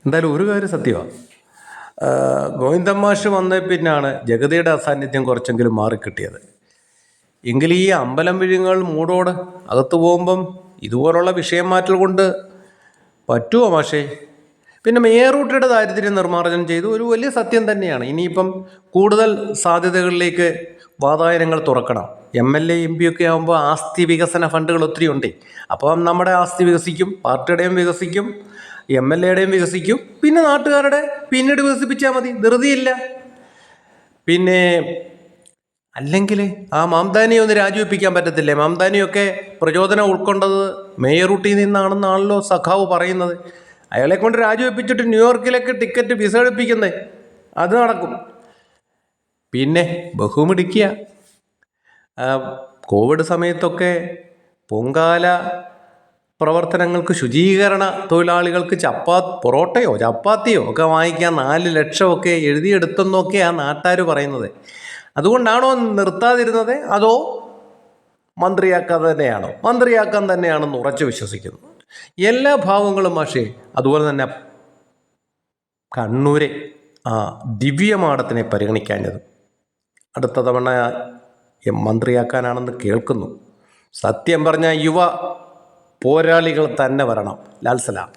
എന്തായാലും ഒരു കാര്യം സത്യമാണ്, ഗോവിന്ദൻ മാഷ് വന്ന പിന്നാണ് ജഗതിയുടെ അസാന്നിധ്യം കുറച്ചെങ്കിലും മാറിക്കിട്ടിയത്. എങ്കിൽ ഈ അമ്പലം വിഴുങ്ങൾ മൂടോട് അകത്ത് പോകുമ്പം ഇതുപോലുള്ള വിഷയം മാറ്റൽ കൊണ്ട് പറ്റുമോ മാഷേ? പിന്നെ മേയർ റൂട്ടിയുടെ ദാരിദ്ര്യം നിർമ്മാർജ്ജനം ചെയ്തു ഒരു വലിയ സത്യം തന്നെയാണ്. ഇനിയിപ്പം കൂടുതൽ സാധ്യതകളിലേക്ക് വാതായനങ്ങൾ തുറക്കണം. MLA MP ഒക്കെ ആകുമ്പോൾ ആസ്തി വികസന ഫണ്ടുകൾ ഒത്തിരി ഉണ്ട്. അപ്പം നമ്മുടെ ആസ്തി വികസിക്കും, പാർട്ടിയുടെയും വികസിക്കും, MLA-യുടെയും വികസിക്കും, പിന്നെ നാട്ടുകാരുടെ പിന്നീട് വികസിപ്പിച്ചാൽ മതി, ധൃതിയില്ല. പിന്നെ അല്ലെങ്കിൽ ആ മാംദാനിയെ ഒന്ന് രാജിവെപ്പിക്കാൻ പറ്റത്തില്ലേ? മാംദാനിയൊക്കെ പ്രചോദനം ഉൾക്കൊണ്ടത് മേയർ റൂട്ടിൽ നിന്നാണെന്നാണല്ലോ സഖാവ് പറയുന്നത്. അയാളെ കൊണ്ട് രാജിവെപ്പിച്ചിട്ട് ന്യൂയോർക്കിലേക്ക് ടിക്കറ്റ് വിസ എടുപ്പിക്കുന്നേ, അത് നടക്കും. പിന്നെ ബഹുമിടിക്കുക, കോവിഡ് സമയത്തൊക്കെ പൊങ്കാല പ്രവർത്തനങ്ങൾക്ക് ശുചീകരണ തൊഴിലാളികൾക്ക് പൊറോട്ടയോ ചപ്പാത്തിയോ ഒക്കെ വാങ്ങിക്കാൻ 4 ലക്ഷമൊക്കെ എഴുതിയെടുത്തെന്നൊക്കെയാണ് നാട്ടുകാർ പറയുന്നത്. അതുകൊണ്ടാണോ നിർത്താതിരുന്നത്, അതോ മന്ത്രിയാക്കാൻ തന്നെയാണെന്ന് ഉറച്ചു വിശ്വസിക്കുന്നു. എല്ലാ ഭാവങ്ങളും മാഷേ. അതുപോലെ തന്നെ കണ്ണൂരെ ആ ദിവ്യമാടത്തിനെ പരിഗണിക്കാഞ്ഞത് അടുത്ത തവണ മന്ത്രിയാക്കാനാണെന്ന് കേൾക്കുന്നു. സത്യം പറഞ്ഞാൽ യുവ പോരാളികൾ തന്നെ വരണം. ലാൽ സലാം.